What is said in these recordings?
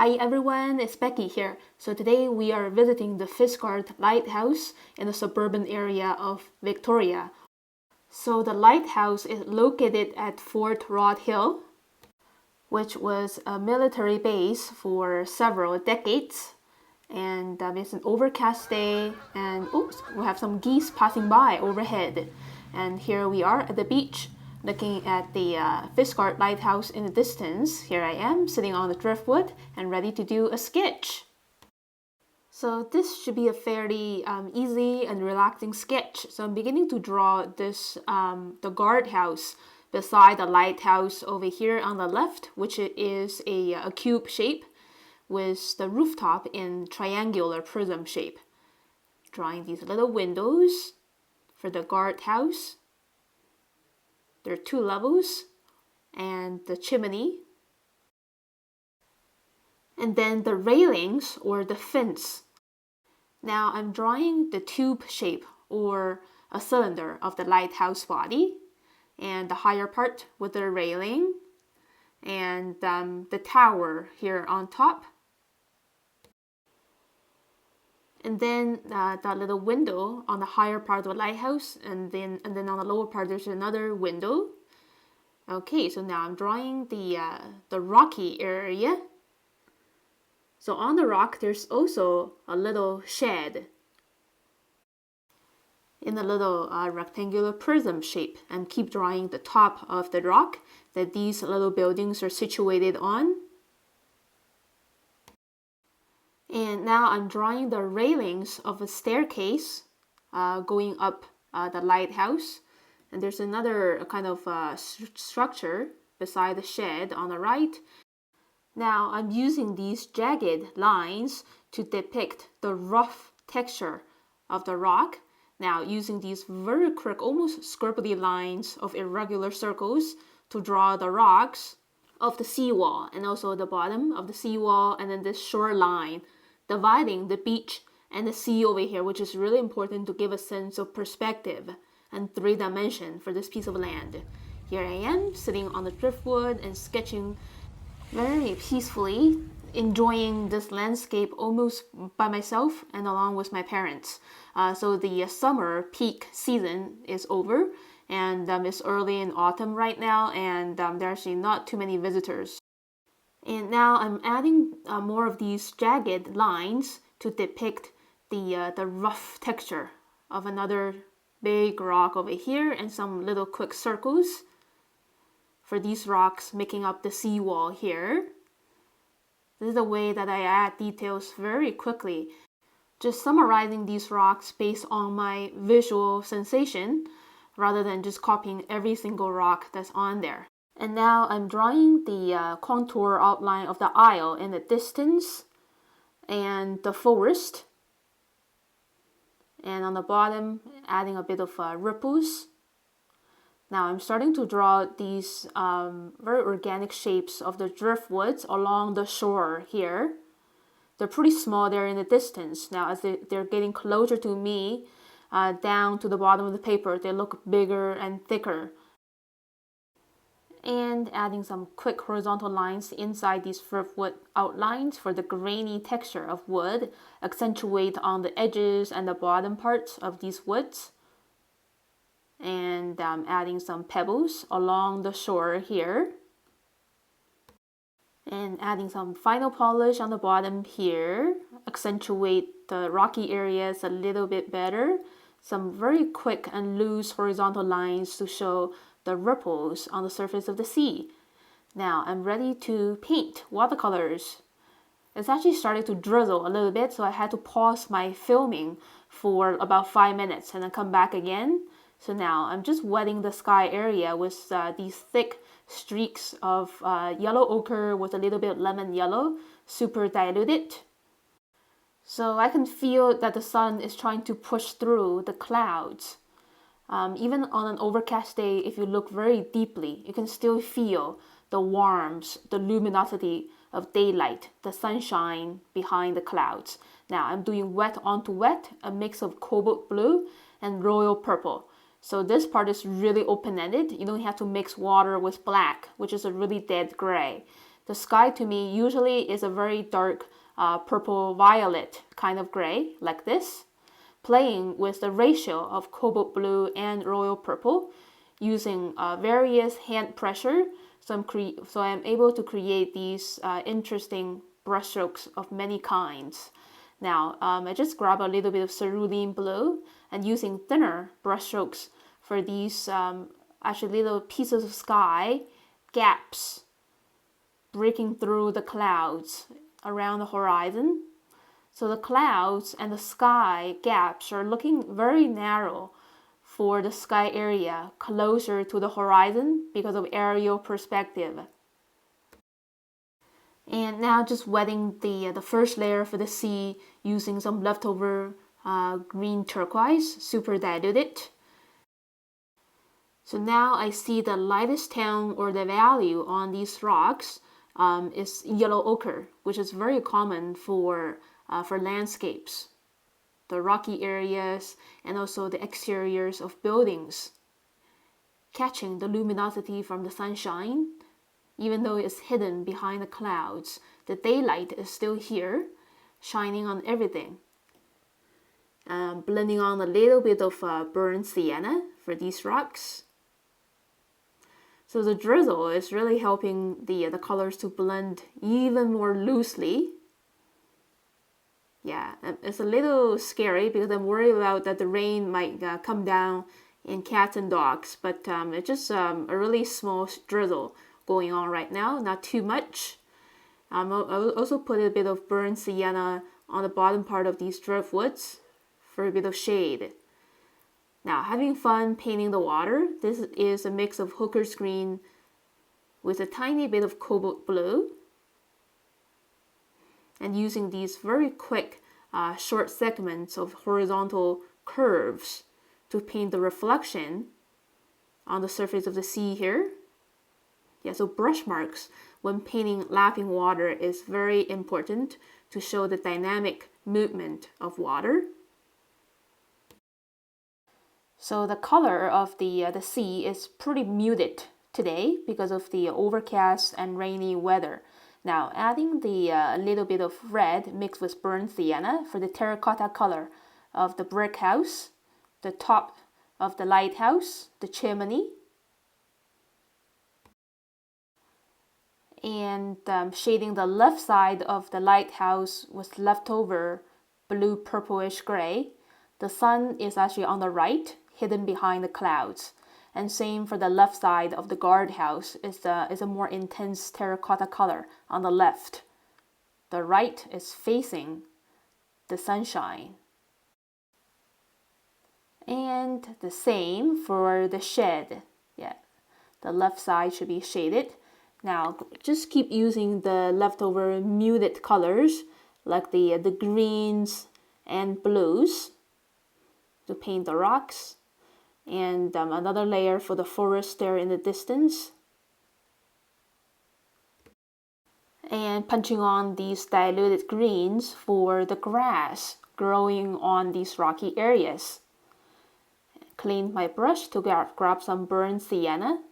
Hi everyone, it's Becky here. So today we are visiting the Fisgard Lighthouse in the suburban area of Victoria. So the lighthouse is located at Fort Rod Hill, which was a military base for several decades. And it's an overcast day, and oops, we have some geese passing by overhead. And here we are at the beach, looking at the Fisgard Lighthouse in the distance. Here I am, sitting on the driftwood and ready to do a sketch. So this should be a fairly easy and relaxing sketch. So I'm beginning to draw this, the guardhouse beside the lighthouse over here on the left, which is a cube shape with the rooftop in triangular prism shape. Drawing these little windows for the guardhouse. There are two levels and the chimney. And then the railings or the fence. Now I'm drawing the tube shape or a cylinder of the lighthouse body and the higher part with the railing and the tower here on top. And then that little window on the higher part of the lighthouse, and then on the lower part there's another window. Okay, so now I'm drawing the rocky area. So on the rock there's also a little shed in a little rectangular prism shape, and keep drawing the top of the rock that these little buildings are situated on. And now I'm drawing the railings of a staircase going up the lighthouse. And there's another kind of structure beside the shed on the right. Now I'm using these jagged lines to depict the rough texture of the rock. Now using these very quick, almost scribbly lines of irregular circles to draw the rocks of the seawall and also the bottom of the seawall, and then this shoreline dividing the beach and the sea over here, which is really important to give a sense of perspective and three dimension for this piece of land. Here I am sitting on the driftwood and sketching very peacefully, enjoying this landscape almost by myself and along with my parents. So the summer peak season is over, and it's early in autumn right now, and there are actually not too many visitors. And now I'm adding more of these jagged lines to depict the rough texture of another big rock over here, and some little quick circles for these rocks making up the seawall here. This is the way that I add details very quickly, just summarizing these rocks based on my visual sensation rather than just copying every single rock that's on there. And now I'm drawing the contour outline of the isle in the distance and the forest. And on the bottom, adding a bit of ripples. Now I'm starting to draw these very organic shapes of the driftwoods along the shore here. They're pretty small there in the distance. Now as they're getting closer to me, down to the bottom of the paper, they look bigger and thicker. And adding some quick horizontal lines inside these driftwood outlines for the grainy texture of wood, accentuate on the edges and the bottom parts of these woods. And adding some pebbles along the shore here. And adding some final polish on the bottom here, accentuate the rocky areas a little bit better. Some very quick and loose horizontal lines to show the ripples on the surface of the sea. Now I'm ready to paint watercolors. It's actually started to drizzle a little bit, so I had to pause my filming for about 5 minutes and then come back again. So now I'm just wetting the sky area with these thick streaks of yellow ochre with a little bit lemon yellow, super diluted. So I can feel that the sun is trying to push through the clouds. Even on an overcast day, if you look very deeply, you can still feel the warmth, the luminosity of daylight, the sunshine behind the clouds. Now I'm doing wet onto wet, a mix of cobalt blue and royal purple. So this part is really open-ended. You don't have to mix water with black, which is a really dead gray. The sky to me usually is a very dark purple-violet kind of gray, like this, playing with the ratio of cobalt blue and royal purple, using various hand pressure. So I'm able to create these interesting brushstrokes of many kinds. Now, I just grab a little bit of cerulean blue and using thinner brushstrokes for these actually little pieces of sky, gaps, breaking through the clouds around the horizon. So the clouds and the sky gaps are looking very narrow for the sky area closer to the horizon because of aerial perspective. And now just wetting the first layer for the sea using some leftover green turquoise, super diluted. So now I see the lightest tone or the value on these rocks is yellow ochre, which is very common for landscapes, the rocky areas, and also the exteriors of buildings, catching the luminosity from the sunshine. Even though it's hidden behind the clouds, the daylight is still here, shining on everything. Blending on a little bit of burnt sienna for these rocks. So the drizzle is really helping the colors to blend even more loosely. Yeah, it's a little scary because I'm worried about that the rain might come down in cats and dogs, but it's just a really small drizzle going on right now, not too much. I'll also put a bit of burnt sienna on the bottom part of these driftwoods for a bit of shade. Now, having fun painting the water, this is a mix of hooker's green with a tiny bit of cobalt blue, and using these very quick short segments of horizontal curves to paint the reflection on the surface of the sea here. Yeah, so brush marks when painting lapping water is very important to show the dynamic movement of water. So the color of the sea is pretty muted today because of the overcast and rainy weather. Now adding the little bit of red mixed with burnt sienna for the terracotta color of the brick house, the top of the lighthouse, the chimney, and shading the left side of the lighthouse with leftover blue purplish gray. The sun is actually on the right, hidden behind the clouds. And same for the left side of the guardhouse is a more intense terracotta color on the left. The right is facing the sunshine. And the same for the shed. Yeah, the left side should be shaded. Now just keep using the leftover muted colors like the greens and blues to paint the rocks. And another layer for the forest there in the distance. And punching on these diluted greens for the grass growing on these rocky areas. Cleaned my brush to grab some burnt sienna.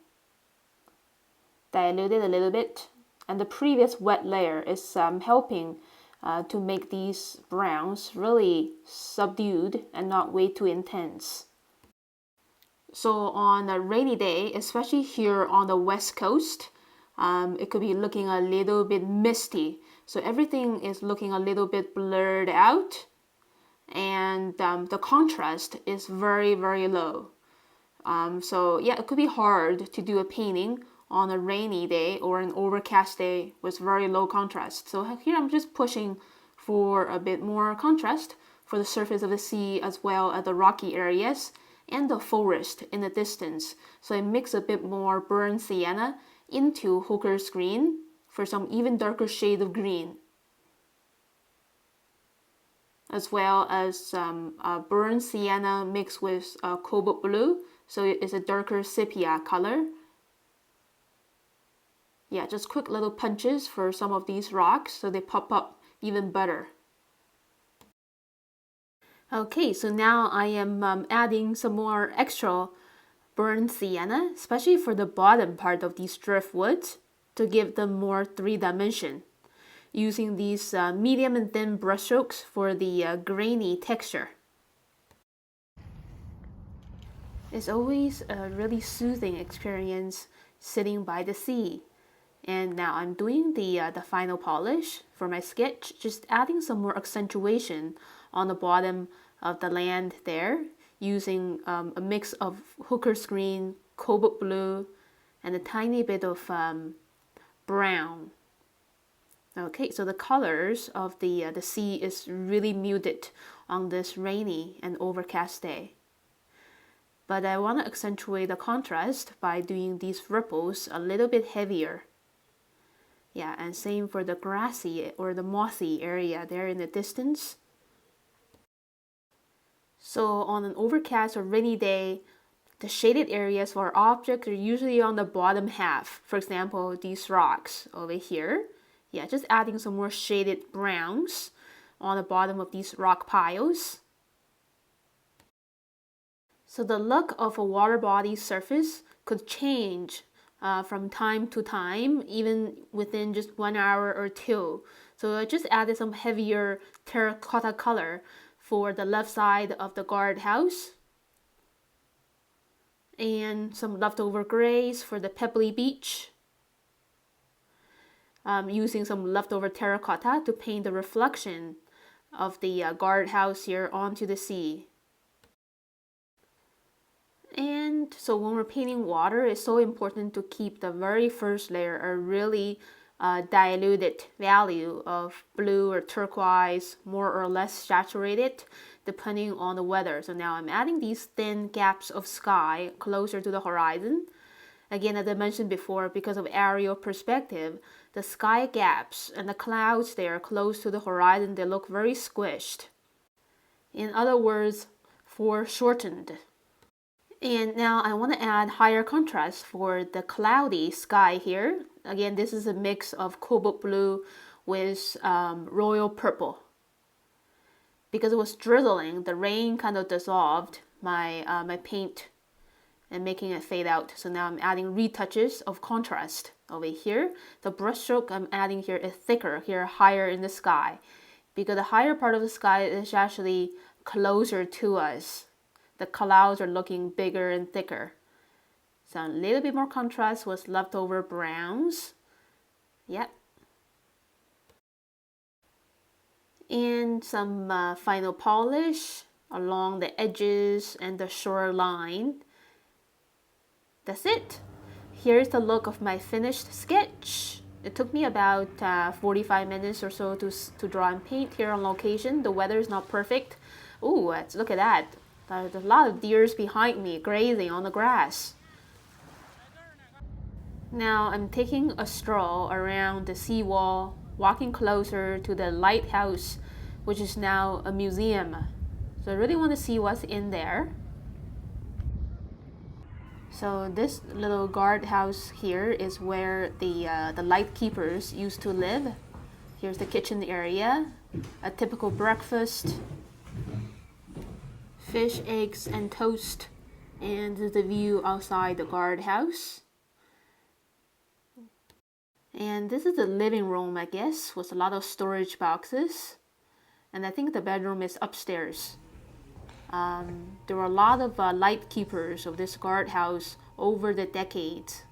Diluted a little bit. And the previous wet layer is helping to make these browns really subdued and not way too intense. So on a rainy day, especially here on the west coast, it could be looking a little bit misty. So everything is looking a little bit blurred out, and the contrast is very, very low. So yeah, it could be hard to do a painting on a rainy day or an overcast day with very low contrast. So here I'm just pushing for a bit more contrast for the surface of the sea as well as the rocky areas and the forest in the distance. So I mix a bit more burnt sienna into hooker's green for some even darker shade of green, as well as some burnt sienna mixed with cobalt blue, so it's a darker sepia color. Yeah, just quick little punches for some of these rocks so they pop up even better. Okay, so now I am adding some more extra burnt sienna, especially for the bottom part of these driftwoods, to give them more 3-dimension, using these medium and thin brushstrokes for the grainy texture. It's always a really soothing experience sitting by the sea. And now I'm doing the final polish for my sketch, just adding some more accentuation on the bottom of the land there, using a mix of hooker's green, cobalt blue, and a tiny bit of brown. Okay, so the colors of the sea is really muted on this rainy and overcast day. But I want to accentuate the contrast by doing these ripples a little bit heavier. Yeah, and same for the grassy or the mossy area there in the distance. So on an overcast or rainy day, the shaded areas for objects are usually on the bottom half. For example, these rocks over here. Yeah, just adding some more shaded browns on the bottom of these rock piles. So the look of a water body surface could change from time to time, even within just 1 hour or 2. So I just added some heavier terracotta color for the left side of the guardhouse, and some leftover grays for the pebbly beach. Using some leftover terracotta to paint the reflection of the guardhouse here onto the sea. And so when we're painting water, it's so important to keep the very first layer a really diluted value of blue or turquoise, more or less saturated, depending on the weather. So now I'm adding these thin gaps of sky closer to the horizon. Again, as I mentioned before, because of aerial perspective, the sky gaps and the clouds there close to the horizon, they look very squished. In other words, foreshortened. And now I want to add higher contrast for the cloudy sky here. Again, this is a mix of cobalt blue with royal purple. Because it was drizzling, the rain kind of dissolved my paint and making it fade out. So now I'm adding retouches of contrast over here. The brush stroke I'm adding here is thicker, here higher in the sky, because the higher part of the sky is actually closer to us. The clouds are looking bigger and thicker. So a little bit more contrast with leftover browns. Yep. And some final polish along the edges and the shoreline. That's it. Here's the look of my finished sketch. It took me about 45 minutes or so to draw and paint here on location. The weather is not perfect. Ooh, look at that. There's a lot of deers behind me grazing on the grass. Now I'm taking a stroll around the seawall, walking closer to the lighthouse, which is now a museum. So I really want to see what's in there. So this little guardhouse here is where the light keepers used to live. Here's the kitchen area, a typical breakfast. Fish, eggs, and toast, and the view outside the guardhouse. And this is the living room, I guess, with a lot of storage boxes. And I think the bedroom is upstairs. There were a lot of light keepers of this guardhouse over the decades.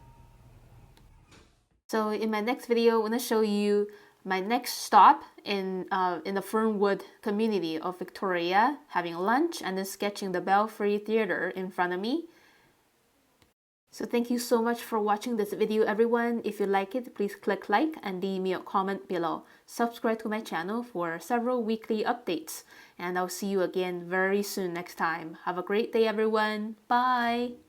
So in my next video, I'm going to show you my next stop in the Fernwood community of Victoria, having lunch and then sketching the Belfry Theatre in front of me. So thank you so much for watching this video, everyone. If you like it, please click like and leave me a comment below. Subscribe to my channel for several weekly updates. And I'll see you again very soon next time. Have a great day, everyone. Bye!